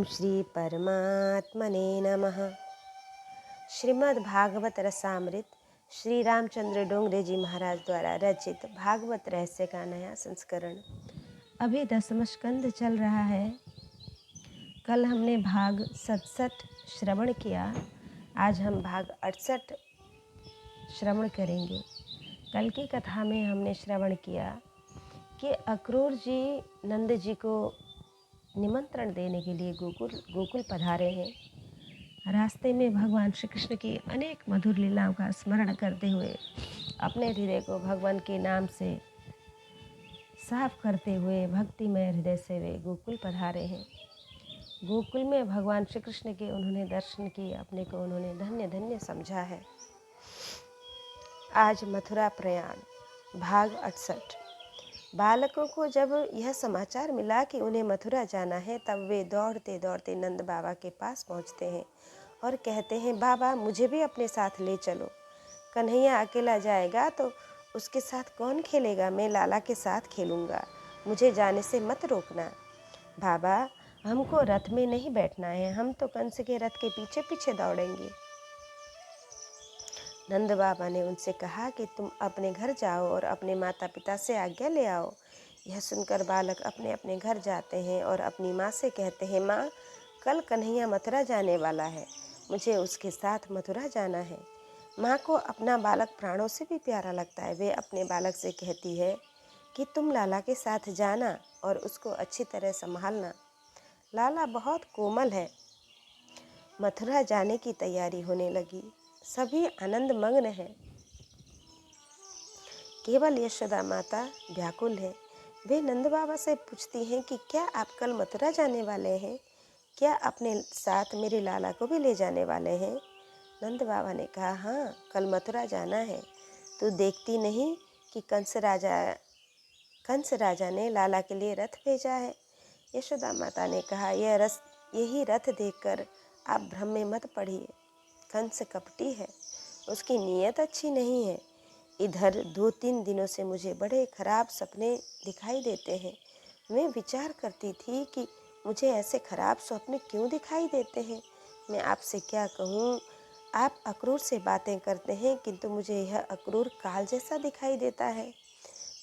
श्री परमात्मने नमः। श्रीमद् भागवत रसामृत श्री रामचंद्र डोंगरे जी महाराज द्वारा रचित भागवत रहस्य का नया संस्करण। अभी 10वां स्कंद चल रहा है। कल हमने भाग 67 श्रवण किया। आज हम भाग 68 श्रवण करेंगे। कल की कथा में हमने श्रवण किया कि अक्रूर जी नंद जी को निमंत्रण देने के लिए गोकुल पधारे हैं। रास्ते में भगवान श्री कृष्ण की अनेक मधुर लीलाओं का स्मरण करते हुए अपने हृदय को भगवान के नाम से साफ करते हुए भक्तिमय हृदय से वे गोकुल पधारे हैं। गोकुल में भगवान श्री कृष्ण के उन्होंने दर्शन किए, अपने को उन्होंने धन्य धन्य समझा है। आज मथुरा प्रयाण भाग 68। बालकों को जब यह समाचार मिला कि उन्हें मथुरा जाना है, तब वे दौड़ते दौड़ते नंद बाबा के पास पहुंचते हैं और कहते हैं, बाबा मुझे भी अपने साथ ले चलो। कन्हैया अकेला जाएगा तो उसके साथ कौन खेलेगा? मैं लाला के साथ खेलूँगा, मुझे जाने से मत रोकना। बाबा हमको रथ में नहीं बैठना है, हम तो कंस के रथ के पीछे पीछे दौड़ेंगे। नंद बाबा ने उनसे कहा कि तुम अपने घर जाओ और अपने माता पिता से आज्ञा ले आओ। यह सुनकर बालक अपने अपने घर जाते हैं और अपनी माँ से कहते हैं, माँ कल कन्हैया मथुरा जाने वाला है, मुझे उसके साथ मथुरा जाना है। माँ को अपना बालक प्राणों से भी प्यारा लगता है। वे अपने बालक से कहती है कि तुम लाला के साथ जाना और उसको अच्छी तरह संभालना। लाला बहुत कोमल है। मथुरा जाने की तैयारी होने लगी। सभी आनंद मग्न हैं। केवल यशोदा माता व्याकुल है। वे नंद बाबा से पूछती हैं कि क्या आप कल मथुरा जाने वाले हैं? क्या अपने साथ मेरे लाला को भी ले जाने वाले हैं? नंद बाबा ने कहा, हाँ कल मथुरा जाना है। तू देखती नहीं कि कंस राजा ने लाला के लिए रथ भेजा है। यशोदा माता ने कहा, यही रथ देखकर आप भ्रम में मत पड़िए। कंस कपटी है, उसकी नीयत अच्छी नहीं है। इधर 2-3 दिनों से मुझे बड़े खराब सपने दिखाई देते हैं। मैं विचार करती थी कि मुझे ऐसे खराब सपने क्यों दिखाई देते हैं। मैं आपसे क्या कहूँ, आप अक्रूर से बातें करते हैं, किंतु मुझे यह अक्रूर काल जैसा दिखाई देता है।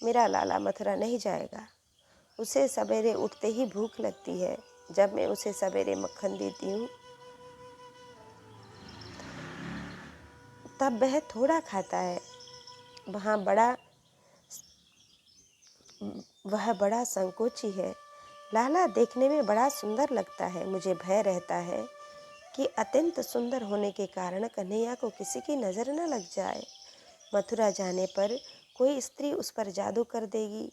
मेरा लाला मथुरा नहीं जाएगा। उसे सवेरे उठते ही भूख लगती है। जब मैं उसे सवेरे मक्खन देती हूँ तब वह थोड़ा खाता है। वह बड़ा संकोची है। लाला देखने में बड़ा सुंदर लगता है। मुझे भय रहता है कि अत्यंत सुंदर होने के कारण कन्हैया को किसी की नज़र न लग जाए। मथुरा जाने पर कोई स्त्री उस पर जादू कर देगी।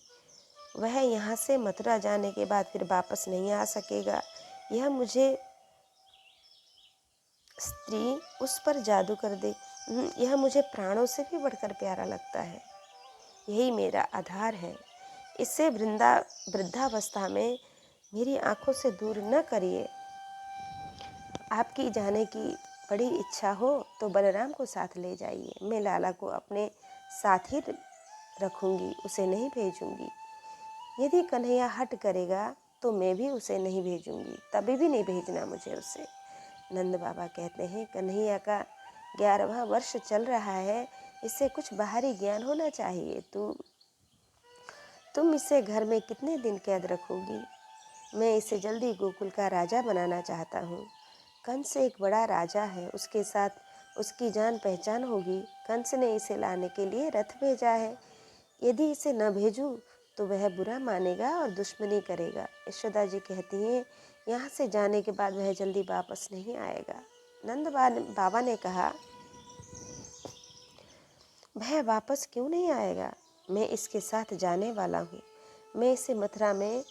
वह यहाँ से मथुरा जाने के बाद फिर वापस नहीं आ सकेगा। स्त्री उस पर जादू कर दे, यह मुझे प्राणों से भी बढ़कर प्यारा लगता है। यही मेरा आधार है। इससे वृद्धावस्था में मेरी आंखों से दूर न करिए। आपकी जाने की बड़ी इच्छा हो तो बलराम को साथ ले जाइए। मैं लाला को अपने साथ ही रखूंगी, उसे नहीं भेजूंगी। यदि कन्हैया हट करेगा तो मैं भी उसे नहीं भेजूंगी, तभी भी नहीं भेजना मुझे उसे। नंद बाबा कहते हैं, कन्हैया का 11वां वर्ष चल रहा है, इससे कुछ बाहरी ज्ञान होना चाहिए। तुम इसे घर में कितने दिन कैद रखोगी? मैं इसे जल्दी गोकुल का राजा बनाना चाहता हूँ। कंस एक बड़ा राजा है, उसके साथ उसकी जान पहचान होगी। कंस ने इसे लाने के लिए रथ भेजा है। यदि इसे न भेजूं तो वह बुरा मानेगा और दुश्मनी करेगा। यशोदा जी कहती हैं, यहाँ से जाने के बाद वह जल्दी वापस नहीं आएगा। नंद बाबा ने कहा, वह वापस क्यों नहीं आएगा? मैं इसके साथ जाने वाला हूँ। मैं इसे मथुरा में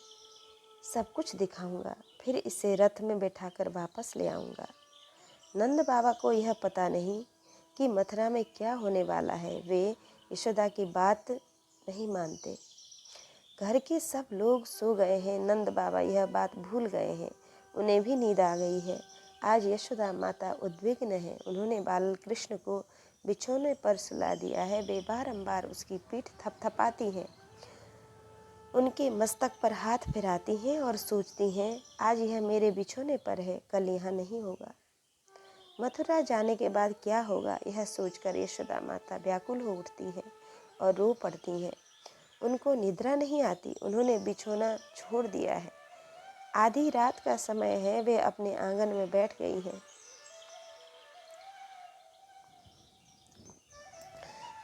सब कुछ दिखाऊंगा, फिर इसे रथ में बैठाकर वापस ले आऊँगा। नंद बाबा को यह पता नहीं कि मथुरा में क्या होने वाला है। वे यशोदा की बात नहीं मानते। घर के सब लोग सो गए हैं। नंद बाबा यह बात भूल गए हैं। उन्हें भी नींद आ गई है। आज यशोदा माता उद्विग्न है। उन्होंने बाल कृष्ण को बिछौने पर सुला दिया है। वे बारंबार उसकी पीठ थपथपाती हैं। उनके मस्तक पर हाथ फिराती हैं और सोचती हैं, आज यह मेरे बिछोने पर है, कल यहाँ नहीं होगा। मथुरा जाने के बाद क्या होगा, यह सोचकर यशोदा माता व्याकुल हो उठती हैं और रो पड़ती हैं। उनको निद्रा नहीं आती। उन्होंने बिछोना छोड़ दिया है। आधी रात का समय है, वे अपने आंगन में बैठ गई हैं।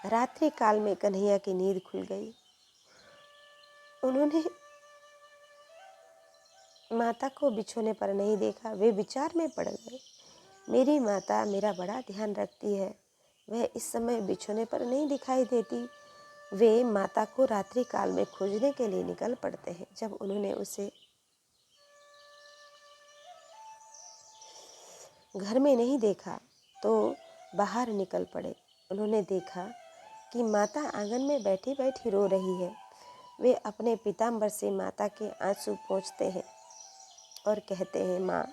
रात्रि काल में कन्हैया की नींद खुल गई। उन्होंने माता को बिछोने पर नहीं देखा। वे विचार में पड़ गए। मेरी माता मेरा बड़ा ध्यान रखती है, वह इस समय बिछोने पर नहीं दिखाई देती। वे माता को रात्रि काल में खोजने के लिए निकल पड़ते हैं। जब उन्होंने उसे घर में नहीं देखा तो बाहर निकल पड़े। उन्होंने देखा कि माता आंगन में बैठी बैठी रो रही है। वे अपने पीताम्बर से माता के आंसू पोंछते हैं और कहते हैं, माँ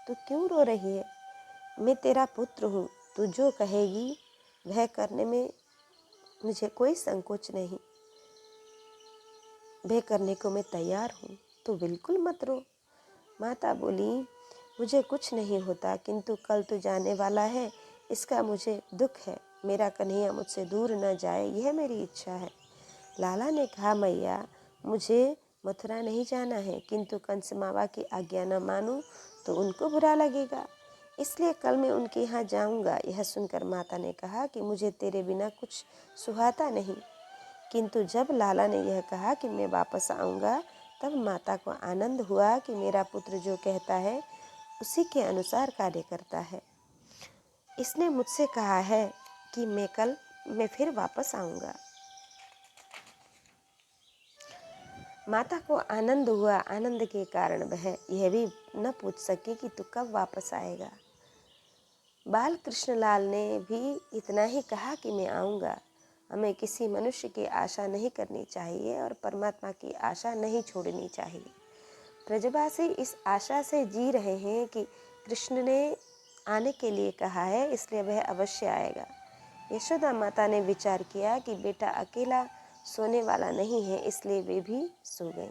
तू क्यों रो रही है? मैं तेरा पुत्र हूँ, तू जो कहेगी वह करने में मुझे कोई संकोच नहीं। वह करने को मैं तैयार हूँ, तो बिल्कुल मत रो। माता बोली, मुझे कुछ नहीं होता, किंतु कल तो जाने वाला है, इसका मुझे दुख है। मेरा कन्हैया मुझसे दूर न जाए, यह मेरी इच्छा है। लाला ने कहा, मैया मुझे मथुरा नहीं जाना है, किंतु कंस मामा की आज्ञा न मानूं तो उनको बुरा लगेगा, इसलिए कल मैं उनके यहाँ जाऊंगा। यह सुनकर माता ने कहा कि मुझे तेरे बिना कुछ सुहाता नहीं। किंतु जब लाला ने यह कहा कि मैं वापस आऊँगा, तब माता को आनंद हुआ कि मेरा पुत्र जो कहता है उसी के अनुसार कार्य करता है। इसने मुझसे कहा है कि मैं फिर वापस आऊँगा। माता को आनंद हुआ। आनंद के कारण वह यह भी न पूछ सकी कि तू कब वापस आएगा। बाल कृष्णलाल ने भी इतना ही कहा कि मैं आऊँगा। हमें किसी मनुष्य की आशा नहीं करनी चाहिए और परमात्मा की आशा नहीं छोड़नी चाहिए। ब्रजवासी इस आशा से जी रहे हैं कि कृष्ण ने आने के लिए कहा है, इसलिए वह अवश्य आएगा। यशोदा माता ने विचार किया कि बेटा अकेला सोने वाला नहीं है, इसलिए वे भी सो गईं।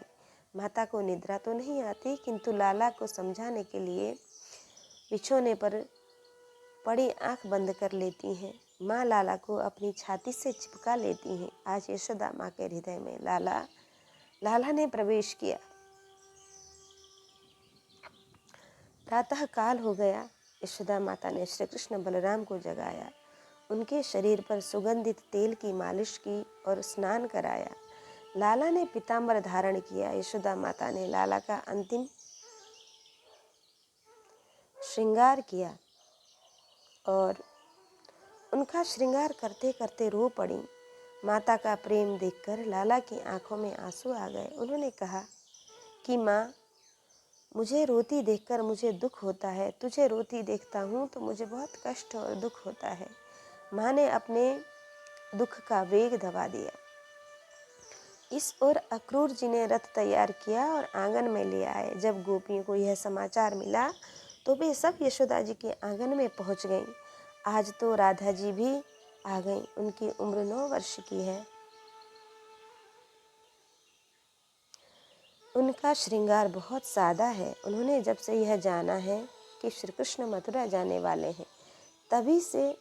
माता को निद्रा तो नहीं आती, किंतु लाला को समझाने के लिए बिछोने पर पड़ी आंख बंद कर लेती हैं। माँ लाला को अपनी छाती से चिपका लेती हैं। आज यशोदा माँ के हृदय में लाला ने प्रवेश किया। प्रातः काल हो गया। यशोदा माता ने श्री कृष्ण बलराम को जगाया, उनके शरीर पर सुगंधित तेल की मालिश की और स्नान कराया। लाला ने पीताम्बर धारण किया। यशोदा माता ने लाला का अंतिम श्रृंगार किया और उनका श्रृंगार करते करते रो पड़ी। माता का प्रेम देखकर लाला की आंखों में आंसू आ गए। उन्होंने कहा कि माँ, मुझे रोती देखकर मुझे दुख होता है। तुझे रोती देखता हूँ तो मुझे बहुत कष्ट और दुख होता है। माँ ने अपने दुख का वेग दबा दिया। इस ओर अक्रूर जी ने रथ तैयार किया और आंगन में ले आए। जब गोपियों को यह समाचार मिला तो वे सब यशोदा जी के आंगन में पहुँच गईं। आज तो राधा जी भी आ गईं। उनकी उम्र 9 वर्ष की है। उनका श्रृंगार बहुत सादा है। उन्होंने जब से यह जाना है कि श्री कृष्ण मथुरा जाने वाले हैं, तभी से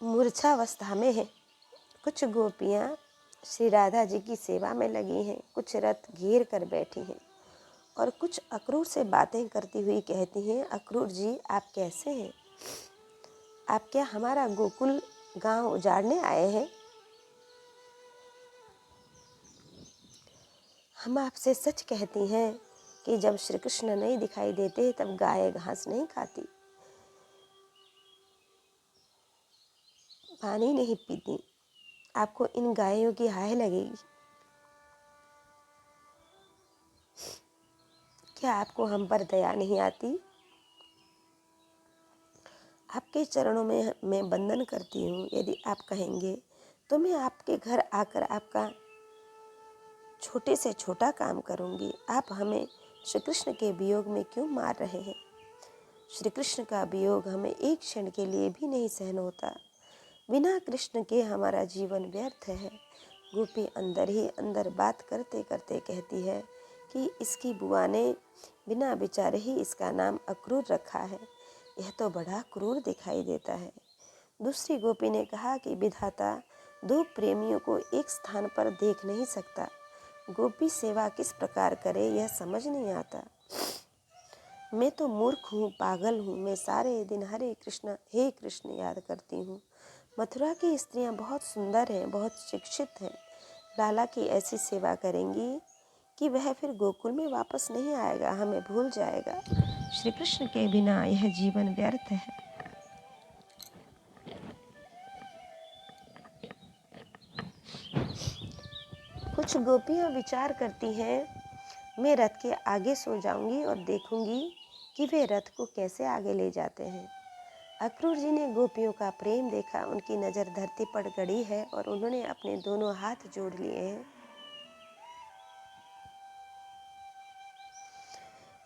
मूर्छावस्था में है। कुछ गोपियाँ श्री राधा जी की सेवा में लगी हैं, कुछ रथ घेर कर बैठी हैं और कुछ अक्रूर से बातें करती हुई कहती हैं, अक्रूर जी आप कैसे हैं? आप क्या हमारा गोकुल गांव उजाड़ने आए हैं? हम आपसे सच कहती हैं कि जब श्री कृष्ण नहीं दिखाई देते तब गाय घास नहीं खाती, पानी नहीं पीती। आपको इन गायों की हाय लगेगी। क्या आपको हम पर दया नहीं आती? आपके चरणों में मैं वंदन करती हूँ। यदि आप कहेंगे तो मैं आपके घर आकर आपका छोटे से छोटा काम करूँगी। आप हमें श्री कृष्ण के वियोग में क्यों मार रहे हैं? श्री कृष्ण का वियोग हमें एक क्षण के लिए भी नहीं सहन होता। बिना कृष्ण के हमारा जीवन व्यर्थ है। गोपी अंदर ही अंदर बात करते करते कहती है कि इसकी बुआ ने बिना विचारे ही इसका नाम अक्रूर रखा है। यह तो बड़ा क्रूर दिखाई देता है। दूसरी गोपी ने कहा कि विधाता दो प्रेमियों को एक स्थान पर देख नहीं सकता। गोपी सेवा किस प्रकार करे यह समझ नहीं आता। मैं तो मूर्ख हूँ, पागल हूँ। मैं सारे दिन हरे कृष्ण हे कृष्ण याद करती हूँ। मथुरा की स्त्रियाँ बहुत सुंदर हैं, बहुत शिक्षित हैं। लाला की ऐसी सेवा करेंगी कि वह फिर गोकुल में वापस नहीं आएगा, हमें भूल जाएगा। श्री कृष्ण के बिना यह जीवन व्यर्थ है। कुछ गोपियाँ विचार करती हैं, मैं रथ के आगे सो जाऊंगी और देखूंगी कि वे रथ को कैसे आगे ले जाते हैं। अक्रूर जी ने गोपियों का प्रेम देखा, उनकी नज़र धरती पर गड़ी है और उन्होंने अपने दोनों हाथ जोड़ लिए हैं।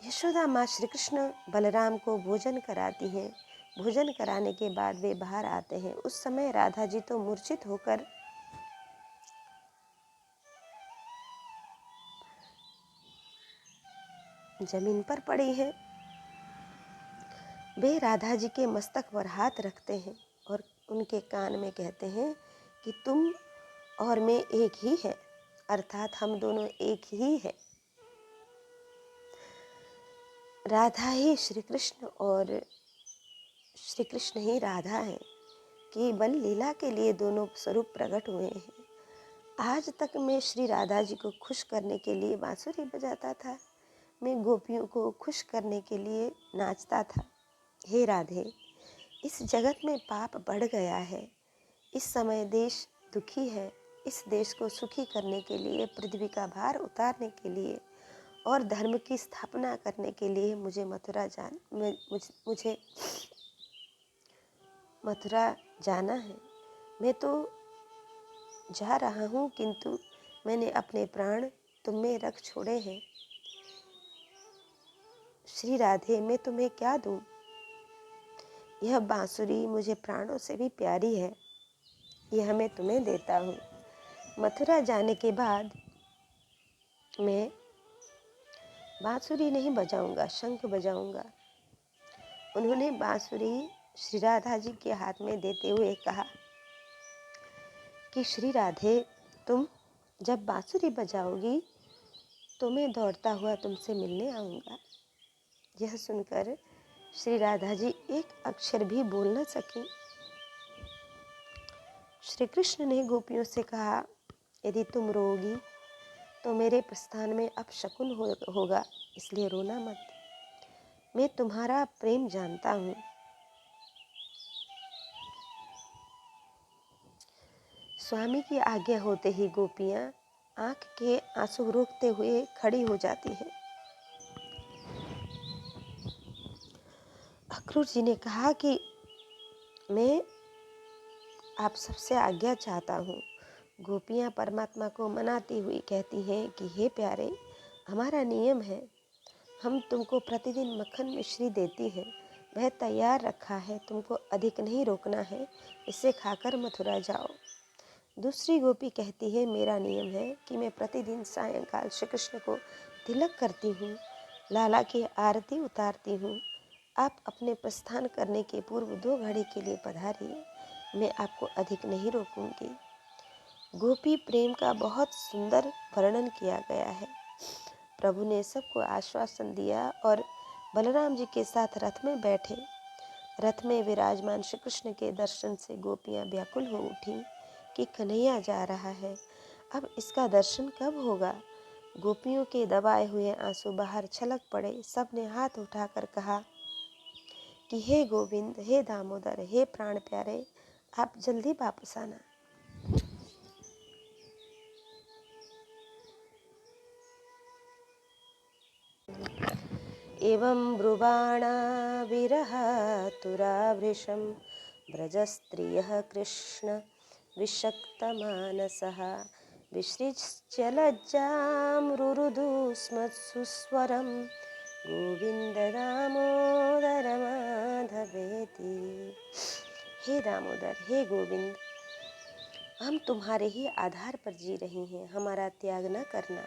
यशोदा माँ श्री कृष्ण बलराम को भोजन कराती हैं। भोजन कराने के बाद वे बाहर आते हैं। उस समय राधा जी तो मूर्छित होकर जमीन पर पड़ी हैं। वे राधा जी के मस्तक पर हाथ रखते हैं और उनके कान में कहते हैं कि तुम और मैं एक ही है, अर्थात हम दोनों एक ही है। राधा ही श्री कृष्ण और श्री कृष्ण ही राधा हैं। केवल लीला के लिए दोनों स्वरूप प्रकट हुए हैं। आज तक मैं श्री राधा जी को खुश करने के लिए बांसुरी बजाता था। मैं गोपियों को खुश करने के लिए नाचता था। हे राधे, इस जगत में पाप बढ़ गया है। इस समय देश दुखी है। इस देश को सुखी करने के लिए, पृथ्वी का भार उतारने के लिए और धर्म की स्थापना करने के लिए मुझे मथुरा जाना है। मैं तो जा रहा हूँ, किंतु मैंने अपने प्राण तुम में रख छोड़े हैं। श्री राधे, मैं तुम्हें क्या दूँ? यह बांसुरी मुझे प्राणों से भी प्यारी है, यह मैं तुम्हें देता हूँ। मथुरा जाने के बाद मैं बांसुरी नहीं बजाऊंगा, शंख बजाऊंगा। उन्होंने बांसुरी श्री राधा जी के हाथ में देते हुए कहा कि श्री राधे, तुम जब बांसुरी बजाओगी तो मैं दौड़ता हुआ तुमसे मिलने आऊँगा। यह सुनकर श्री राधा जी एक अक्षर भी बोल न सकी। श्री कृष्ण ने गोपियों से कहा, यदि तुम रोगी तो मेरे प्रस्थान में अपशकुन होगा, इसलिए रोना मत। मैं तुम्हारा प्रेम जानता हूँ। स्वामी की आज्ञा होते ही गोपियाँ आँख के आंसू रोकते हुए खड़ी हो जाती हैं। अक्रूर जी ने कहा कि मैं आप सबसे आज्ञा चाहता हूँ। गोपियाँ परमात्मा को मनाती हुई कहती हैं कि हे प्यारे, हमारा नियम है, हम तुमको प्रतिदिन मक्खन मिश्री देती हैं, वह तैयार रखा है, तुमको अधिक नहीं रोकना है, इसे खाकर मथुरा जाओ। दूसरी गोपी कहती है, मेरा नियम है कि मैं प्रतिदिन सायंकाल श्री कृष्ण को तिलक करती हूँ, लाला की आरती उतारती हूँ। आप अपने प्रस्थान करने के पूर्व 2 घड़ी के लिए पधारिए, मैं आपको अधिक नहीं रोकूंगी। गोपी प्रेम का बहुत सुंदर वर्णन किया गया है। प्रभु ने सबको आश्वासन दिया और बलराम जी के साथ रथ में बैठे। रथ में विराजमान श्री कृष्ण के दर्शन से गोपियाँ व्याकुल हो उठी कि कन्हैया जा रहा है, अब इसका दर्शन कब होगा। गोपियों के दबाए हुए आंसू बाहर छलक पड़े। सब ने हाथ उठाकर कहा कि हे गोविंद, हे दामोदर, हे प्राण प्यारे, आप जल्दी वापस आना। एवं ब्रुवाणा विरहातुरावृशं व्रजस्त्रियः कृष्ण विषक्तमानसः विसृज्य लज्जां रुरुदु स्म सुस्वरं गोविन्द दामोदर माधवेति। हे दामोदर, हे गोविंद, हम तुम्हारे ही आधार पर जी रही हैं, हमारा त्याग न करना।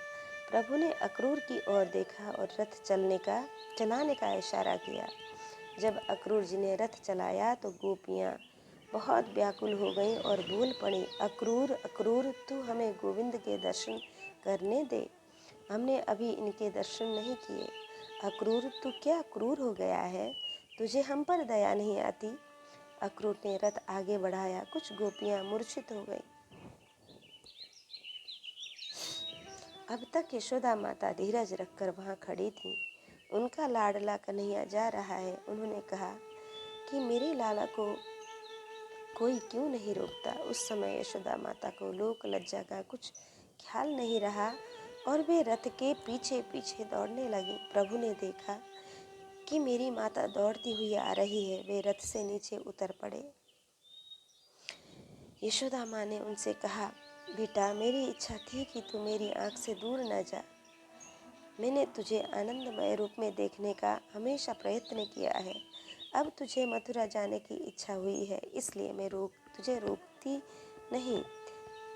प्रभु ने अक्रूर की ओर देखा और रथ चलाने का इशारा किया। जब अक्रूर जी ने रथ चलाया तो गोपियाँ बहुत व्याकुल हो गईं और बोल पड़ी, अक्रूर अक्रूर, तू हमें गोविंद के दर्शन करने दे, हमने अभी इनके दर्शन नहीं किए। अक्रूर, तू क्या क्रूर हो गया है, तुझे हम पर दया नहीं आती। अक्रूर ने रथ आगे बढ़ाया, कुछ गोपियाँ मूर्छित हो गईं। अब तक यशोदा माता धीरज रखकर वहाँ खड़ी थीं। उनका लाडला कन्हैया जा रहा है। उन्होंने कहा कि मेरे लाला को कोई क्यों नहीं रोकता। उस समय यशोदा माता को लोक लज्जा का कुछ ख्याल नहीं रहा और वे रथ के पीछे पीछे दौड़ने लगी। प्रभु ने देखा कि मेरी माता दौड़ती हुई आ रही है। वे रथ से नीचे उतर पड़े। यशोदा माँ ने उनसे कहा, बेटा, मेरी इच्छा थी कि तू मेरी आँख से दूर न जा। मैंने तुझे आनंदमय रूप में देखने का हमेशा प्रयत्न किया है। अब तुझे मथुरा जाने की इच्छा हुई है, इसलिए मैं तुझे रोकती नहीं।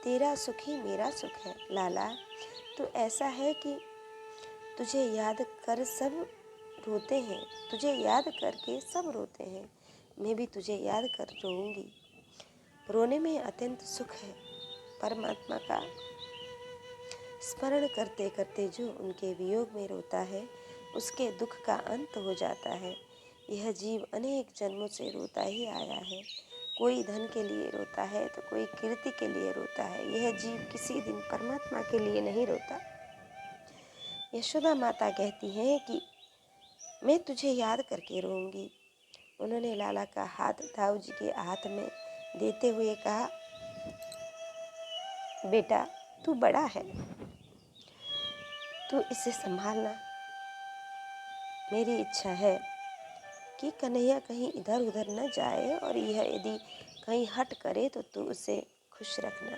तेरा सुख ही मेरा सुख है। लाला, तो ऐसा है कि तुझे याद कर सब रोते हैं, तुझे याद करके सब रोते हैं। मैं भी तुझे याद कर रोऊंगी। रोने में अत्यंत सुख है। परमात्मा का स्मरण करते करते जो उनके वियोग में रोता है, उसके दुख का अंत हो जाता है। यह जीव अनेक जन्मों से रोता ही आया है। कोई धन के लिए रोता है तो कोई कीर्ति के लिए रोता है। यह जीव किसी दिन परमात्मा के लिए नहीं रोता। यशोदा माता कहती हैं कि मैं तुझे याद करके रोऊंगी। उन्होंने लाला का हाथ दाऊ जी के हाथ में देते हुए कहा, बेटा, तू बड़ा है, तू इसे संभालना। मेरी इच्छा है कि कन्हैया कहीं इधर उधर न जाए और यह यदि कहीं हट करे तो तू उसे खुश रखना।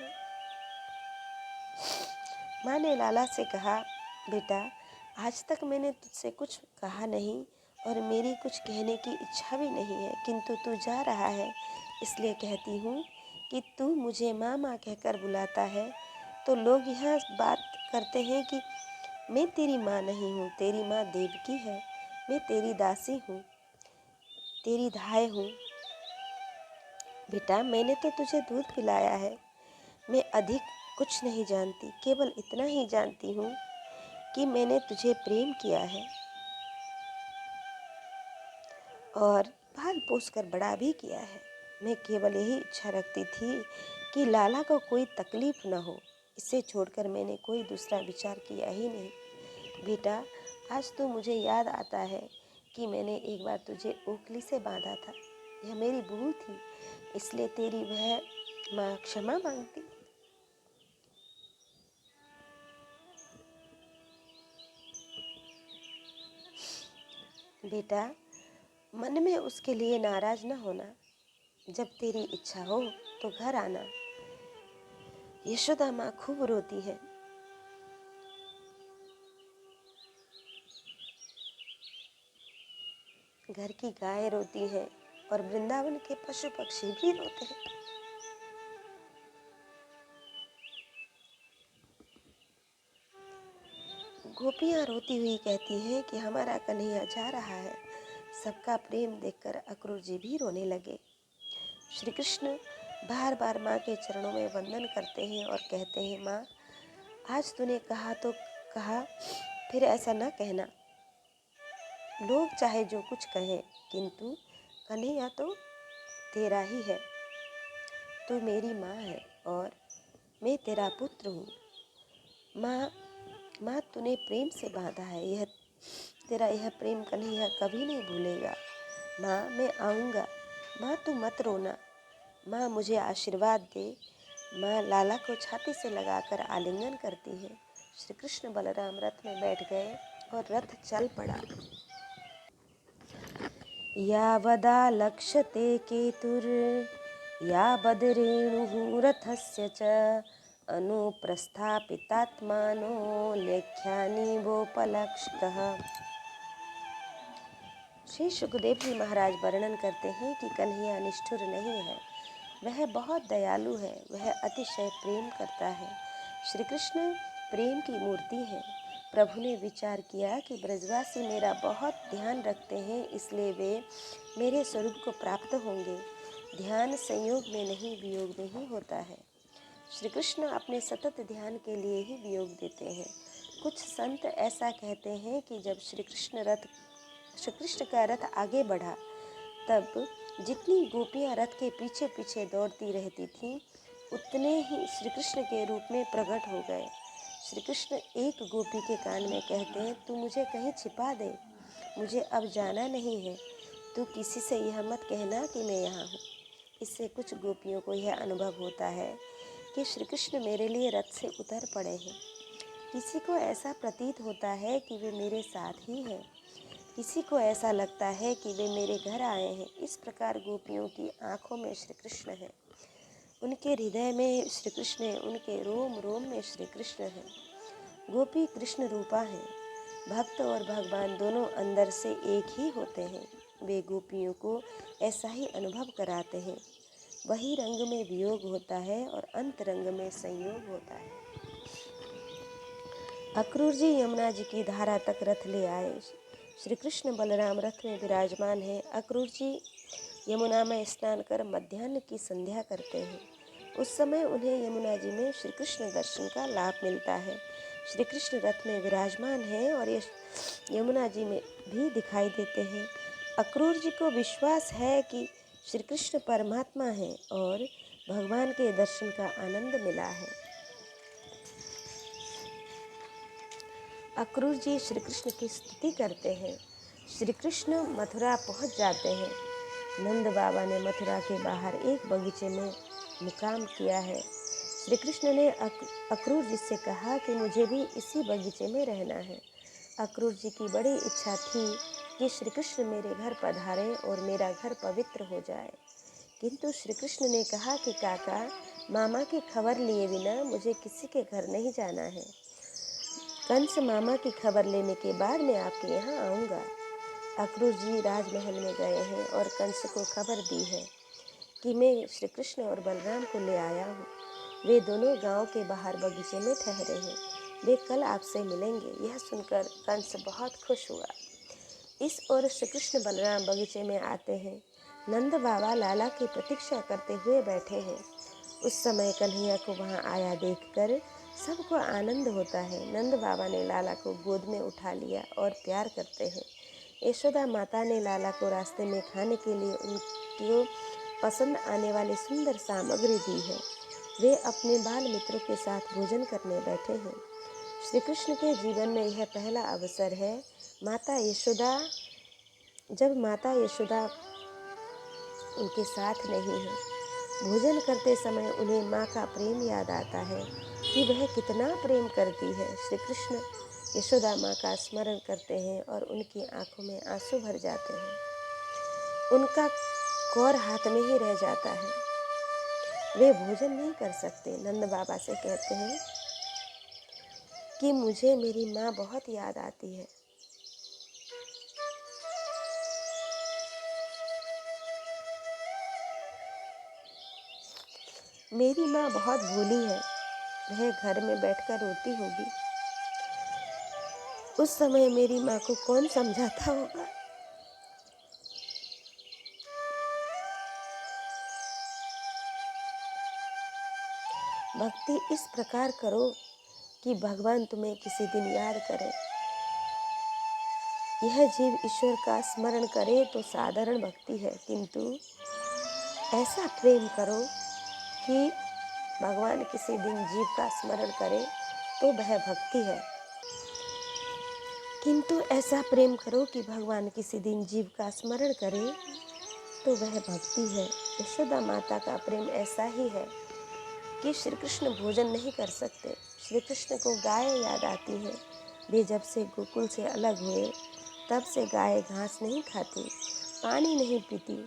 माँ ने लाला से कहा, बेटा, आज तक मैंने तुझसे कुछ कहा नहीं और मेरी कुछ कहने की इच्छा भी नहीं है, किंतु तू जा रहा है इसलिए कहती हूँ कि तू मुझे माँ माँ कहकर बुलाता है तो लोग यह बात करते हैं कि मैं तेरी माँ नहीं हूँ, तेरी माँ देवकी है, मैं तेरी दासी हूँ, तेरी धाय हूँ। बेटा, मैंने तो तुझे दूध पिलाया है, मैं अधिक कुछ नहीं जानती, केवल इतना ही जानती हूँ कि मैंने तुझे प्रेम किया है और पाल पोस कर बड़ा भी किया है। मैं केवल यही इच्छा रखती थी कि लाला को कोई तकलीफ न हो। इसे छोड़कर मैंने कोई दूसरा विचार किया ही नहीं। बेटा, आज तो मुझे याद आता है कि मैंने एक बार तुझे ओखली से बांधा था। यह मेरी भूल थी, इसलिए तेरी वह माँ क्षमा मांगती। बेटा, मन में उसके लिए नाराज न होना। जब तेरी इच्छा हो तो घर आना। यशोदा माँ खूब रोती है। घर की गाय रोती है और वृंदावन के पशु पक्षी भी रोते हैं। गोपियाँ रोती हुई कहती हैं कि हमारा कन्हैया जा रहा है। सबका प्रेम देखकर अक्रूर जी भी रोने लगे। श्री कृष्ण बार बार माँ के चरणों में वंदन करते हैं और कहते हैं, माँ, आज तूने कहा तो कहा, फिर ऐसा न कहना। लोग चाहे जो कुछ कहें, किंतु कन्हैया तो तेरा ही है। तू मेरी माँ है और मैं तेरा पुत्र हूँ। माँ, तूने प्रेम से बांधा है, यह तेरा यह प्रेम कन्हैया कभी नहीं भूलेगा। माँ, मैं आऊँगा। माँ, तू मत रोना। माँ, मुझे आशीर्वाद दे। माँ लाला को छाती से लगाकर आलिंगन करती है। श्री कृष्ण बलराम रथ में बैठ गए और रथ चल पड़ा। यावदा लक्ष्यते केतुर्यावद्रेणुः रथस्य च अनुप्रस्थापितात्मानो लेख्यानीवोपलक्षितः। श्री सुखदेव जी महाराज वर्णन करते हैं कि कन्हैया निष्ठुर नहीं है, वह बहुत दयालु है, वह अतिशय प्रेम करता है। श्री कृष्ण प्रेम की मूर्ति है। प्रभु ने विचार किया कि ब्रजवासी मेरा बहुत ध्यान रखते हैं, इसलिए वे मेरे स्वरूप को प्राप्त होंगे। ध्यान संयोग में नहीं, वियोग में ही होता है। श्री कृष्ण अपने सतत ध्यान के लिए ही वियोग देते हैं। कुछ संत ऐसा कहते हैं कि जब श्री कृष्ण का रथ आगे बढ़ा, तब जितनी गोपियां रथ के पीछे पीछे दौड़ती रहती थीं, उतने ही श्री कृष्ण के रूप में प्रकट हो गए। श्री कृष्ण एक गोपी के कान में कहते हैं, तू मुझे कहीं छिपा दे, मुझे अब जाना नहीं है, तू किसी से यह मत कहना कि मैं यहाँ हूँ। इससे कुछ गोपियों को यह अनुभव होता है कि श्री कृष्ण मेरे लिए रथ से उतर पड़े हैं। किसी को ऐसा प्रतीत होता है कि वे मेरे साथ ही हैं, किसी को ऐसा लगता है कि वे मेरे घर आए हैं। इस प्रकार गोपियों की आँखों में श्री कृष्ण है, उनके हृदय में श्री कृष्ण है, उनके रोम रोम में श्री कृष्ण है। गोपी कृष्ण रूपा है। भक्त और भगवान दोनों अंदर से एक ही होते हैं। वे गोपियों को ऐसा ही अनुभव कराते हैं। वही रंग में वियोग होता है और अंत रंग में संयोग होता है। अक्रूर जी यमुना जी की धारा तक रथ ले आए। श्री कृष्ण बलराम रथ में विराजमान है। अक्रूर जी यमुना में स्नान कर मध्याह्न की संध्या करते हैं। उस समय उन्हें यमुना जी में श्री कृष्ण दर्शन का लाभ मिलता है। श्री कृष्ण रथ में विराजमान है और ये यमुना जी में भी दिखाई देते हैं। अक्रूर जी को विश्वास है कि श्री कृष्ण परमात्मा है और भगवान के दर्शन का आनंद मिला है। अक्रूर जी श्री कृष्ण की स्तुति करते हैं। श्री कृष्ण मथुरा पहुंच जाते हैं। नंद बाबा ने मथुरा के बाहर एक बगीचे में मुकाम किया है। श्री कृष्ण ने अक्रूर जी से कहा कि मुझे भी इसी बगीचे में रहना है। अक्रूर जी की बड़ी इच्छा थी कि श्री कृष्ण मेरे घर पधारें और मेरा घर पवित्र हो जाए, किंतु श्री कृष्ण ने कहा कि काका, मामा की खबर लिए बिना मुझे किसी के घर नहीं जाना है। कंस मामा की खबर लेने के बाद मैं आपके यहाँ आऊँगा। अक्रूर जी राजमहल में गए हैं और कंस को खबर दी है कि मैं श्री कृष्ण और बलराम को ले आया हूँ। वे दोनों गांव के बाहर बगीचे में ठहरे हैं। वे कल आपसे मिलेंगे। यह सुनकर कंस बहुत खुश हुआ। इस ओर श्री कृष्ण बलराम बगीचे में आते हैं। नंद बाबा लाला की प्रतीक्षा करते हुए बैठे हैं। उस समय कन्हैया को वहाँ आया देखकर सबको आनंद होता है। नंद बाबा ने लाला को गोद में उठा लिया और प्यार करते हैं। यशोदा माता ने लाला को रास्ते में खाने के लिए उनको पसंद आने वाली सुंदर सामग्री दी है। वे अपने बाल मित्रों के साथ भोजन करने बैठे हैं। श्री कृष्ण के जीवन में यह पहला अवसर है। जब माता यशोदा उनके साथ नहीं है, भोजन करते समय उन्हें माँ का प्रेम याद आता है कि वह कितना प्रेम करती है। श्री कृष्ण यशोदा माँ का स्मरण करते हैं और उनकी आंखों में आंसू भर जाते हैं। उनका कौर हाथ में ही रह जाता है। वे भोजन नहीं कर सकते। नंद बाबा से कहते हैं कि मुझे मेरी माँ बहुत याद आती है। मेरी माँ बहुत भोली है, वह घर में बैठकर रोती होगी। उस समय मेरी माँ को कौन समझाता होगा। भक्ति इस प्रकार करो कि भगवान तुम्हें किसी दिन याद करे। यह जीव ईश्वर का स्मरण करे तो साधारण भक्ति है, किंतु ऐसा प्रेम करो कि भगवान किसी दिन जीव का स्मरण करे तो वह भक्ति है। किंतु ऐसा प्रेम करो कि भगवान किसी दिन जीव का स्मरण करे तो वह भक्ति है। यशोदा माता का प्रेम ऐसा ही है कि श्री कृष्ण भोजन नहीं कर सकते। श्री कृष्ण को गाय याद आती है। वे जब से गोकुल से अलग हुए तब से गाय घास नहीं खाती, पानी नहीं पीती,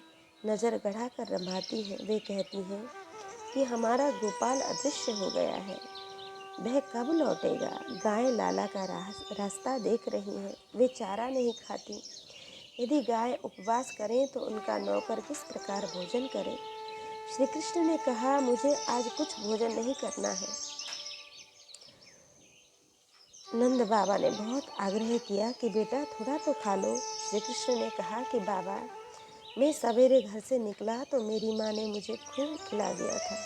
नज़र गड़ा कर रंभाती है। वे कहती हैं कि हमारा गोपाल अदृश्य हो गया है, वह कब लौटेगा। गाय लाला का रास्ता देख रही हैं। वे चारा नहीं खाती, यदि गाय उपवास करें तो उनका नौकर किस प्रकार भोजन करे? श्री कृष्ण ने कहा, मुझे आज कुछ भोजन नहीं करना है। नंद बाबा ने बहुत आग्रह किया कि बेटा थोड़ा तो खा लो। श्री कृष्ण ने कहा कि बाबा, मैं सवेरे घर से निकला तो मेरी माँ ने मुझे खूब खिला दिया था।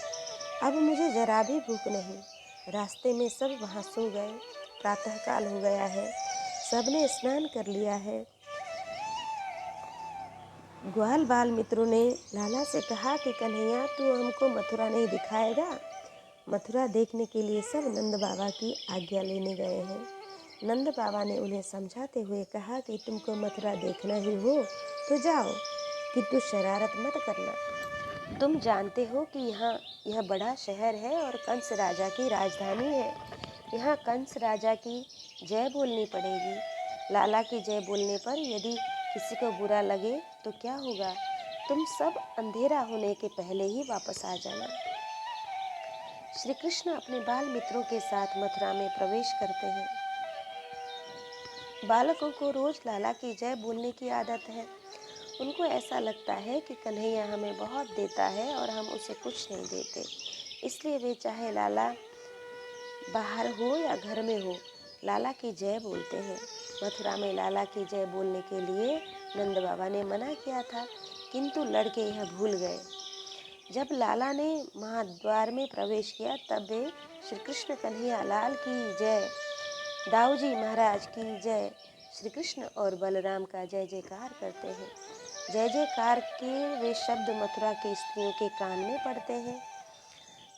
अब मुझे जरा भी भूख नहीं। रास्ते में सब वहाँ सो गए। प्रातःकाल हो गया है, सबने स्नान कर लिया है। ग्वाल बाल मित्रों ने लाला से कहा कि कन्हैया, तू हमको मथुरा नहीं दिखाएगा? मथुरा देखने के लिए सब नंद बाबा की आज्ञा लेने गए हैं। नंद बाबा ने उन्हें समझाते हुए कहा कि तुमको मथुरा देखना ही हो तो जाओ, किंतु शरारत मत करना। तुम जानते हो कि यहाँ यह बड़ा शहर है और कंस राजा की राजधानी है। यहाँ कंस राजा की जय बोलनी पड़ेगी। लाला की जय बोलने पर यदि किसी को बुरा लगे तो क्या होगा? तुम सब अंधेरा होने के पहले ही वापस आ जाना। श्री कृष्ण अपने बाल मित्रों के साथ मथुरा में प्रवेश करते हैं। बालकों को रोज लाला की जय बोलने की आदत है। उनको ऐसा लगता है कि कन्हैया हमें बहुत देता है और हम उसे कुछ नहीं देते, इसलिए वे चाहे लाला बाहर हो या घर में हो, लाला की जय बोलते हैं। मथुरा में लाला की जय बोलने के लिए नंद बाबा ने मना किया था, किंतु लड़के यह भूल गए। जब लाला ने महाद्वार में प्रवेश किया तब वे श्री कृष्ण कन्हैया लाल की जय, दाऊजी महाराज की जय, श्री कृष्ण और बलराम का जय जयकार करते हैं। जय जयकार के वे शब्द मथुरा के स्त्रियों के कान में पड़ते हैं।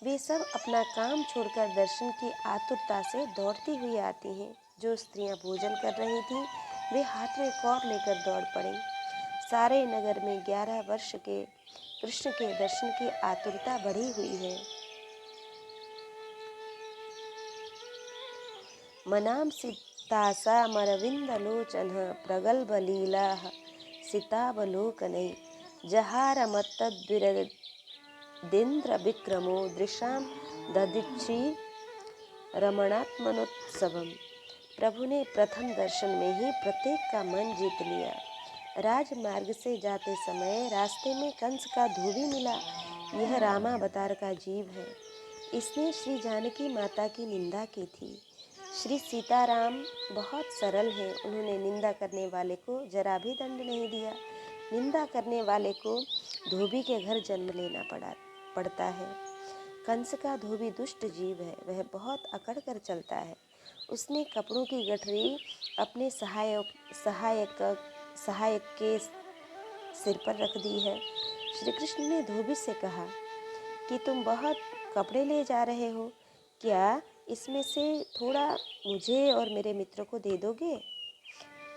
वे सब अपना काम छोड़कर दर्शन की आतुरता से दौड़ती हुई आती हैं। जो स्त्रियां भोजन कर रही थीं, वे हाथ में कौर लेकर दौड़ पड़ीं। सारे नगर में 11 वर्ष के कृष्ण के दर्शन की आतुरता बढ़ी हुई है। मनाम सीतासामरविंदलोचनः प्रगल्भलीलाः सीतावलोकनै जहारमत्तद्विरदेन्द्र विक्रमो दृशां ददिच्छी रमणात्मनोत्सवम। प्रभु ने प्रथम दर्शन में ही प्रत्येक का मन जीत लिया। राजमार्ग से जाते समय रास्ते में कंस का धोबी मिला। यह रामावतार का जीव है। इसने श्री जानकी माता की निंदा की थी। श्री सीताराम बहुत सरल हैं। उन्होंने निंदा करने वाले को जरा भी दंड नहीं दिया। निंदा करने वाले को धोबी के घर जन्म लेना पड़ता है। कंस का धोबी दुष्ट जीव है। वह बहुत अकड़ कर चलता है। उसने कपड़ों की गठरी अपने सहायक के सिर पर रख दी है। श्री कृष्ण ने धोबी से कहा कि तुम बहुत कपड़े ले जा रहे हो, क्या इसमें से थोड़ा मुझे और मेरे मित्रों को दे दोगे?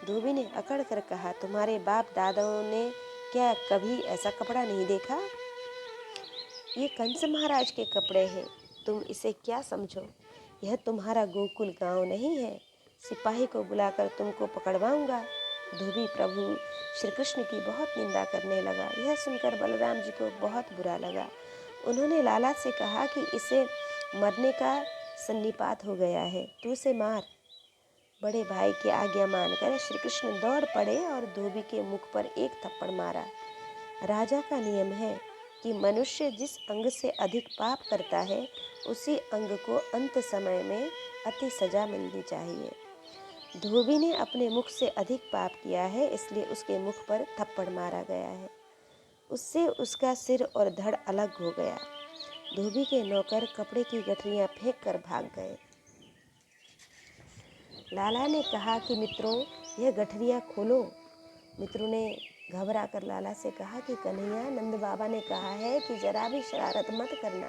धोबी ने अकड़ कर कहा, तुम्हारे बाप दादाओं ने क्या कभी ऐसा कपड़ा नहीं देखा? ये कंस महाराज के कपड़े हैं। तुम इसे क्या समझो? यह तुम्हारा गोकुल गांव नहीं है। सिपाही को बुलाकर तुमको पकड़वाऊंगा। धोबी प्रभु श्री कृष्ण की बहुत निंदा करने लगा। यह सुनकर बलराम जी को बहुत बुरा लगा। उन्होंने लाला से कहा कि इसे मरने का सन्निपात हो गया है, तू इसे मार। बड़े भाई की आज्ञा मानकर श्री कृष्ण दौड़ पड़े और धोबी के मुख पर एक थप्पड़ मारा। राजा का नियम है कि मनुष्य जिस अंग से अधिक पाप करता है, उसी अंग को अंत समय में अति सजा मिलनी चाहिए। धोबी ने अपने मुख से अधिक पाप किया है, इसलिए उसके मुख पर थप्पड़ मारा गया है। उससे उसका सिर और धड़ अलग हो गया। धोबी के नौकर कपड़े की गठरियां फेंक कर भाग गए। लाला ने कहा कि मित्रों, यह गठरियां खोलो। मित्रों ने घबरा कर लाला से कहा कि कन्हैया, नंद बाबा ने कहा है कि जरा भी शरारत मत करना।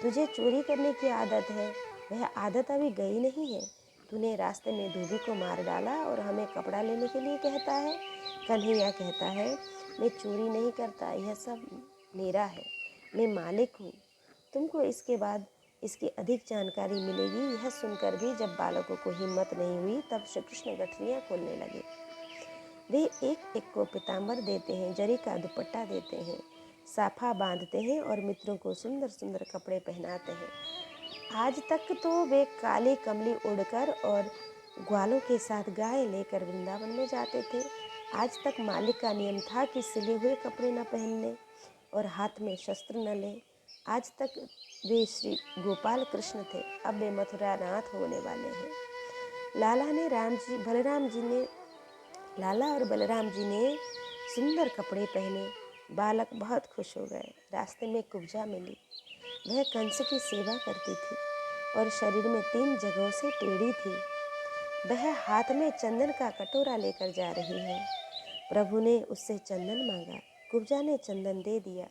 तुझे चोरी करने की आदत है, वह आदत अभी गई नहीं है। तूने रास्ते में धोबी को मार डाला और हमें कपड़ा लेने के लिए कहता है। कन्हैया कहता है, मैं चोरी नहीं करता, यह सब मेरा है, मैं मालिक हूँ। तुमको इसके बाद इसकी अधिक जानकारी मिलेगी। यह सुनकर भी जब बालकों को हिम्मत नहीं हुई, तब श्री कृष्ण गठरियाँ खोलने लगे। वे एक एक को पीताम्बर देते हैं, जरी का दुपट्टा देते हैं, साफा बांधते हैं और मित्रों को सुंदर सुंदर कपड़े पहनाते हैं। आज तक तो वे काली कमली उड़कर और ग्वालों के साथ गाय लेकर वृंदावन में जाते थे। आज तक मालिक का नियम था कि सिले हुए कपड़े न पहनने और हाथ में शस्त्र न लें। आज तक वे श्री गोपाल कृष्ण थे, अब वे मथुरा नाथ होने वाले हैं। लाला और बलराम जी ने सुंदर कपड़े पहने। बालक बहुत खुश हो गए। रास्ते में कुब्जा मिली। वह कंस की सेवा करती थी और शरीर में 3 जगहों से टेढ़ी थी। वह हाथ में चंदन का कटोरा लेकर जा रही है। प्रभु ने उससे चंदन मांगा। कुब्जा ने चंदन दे दिया।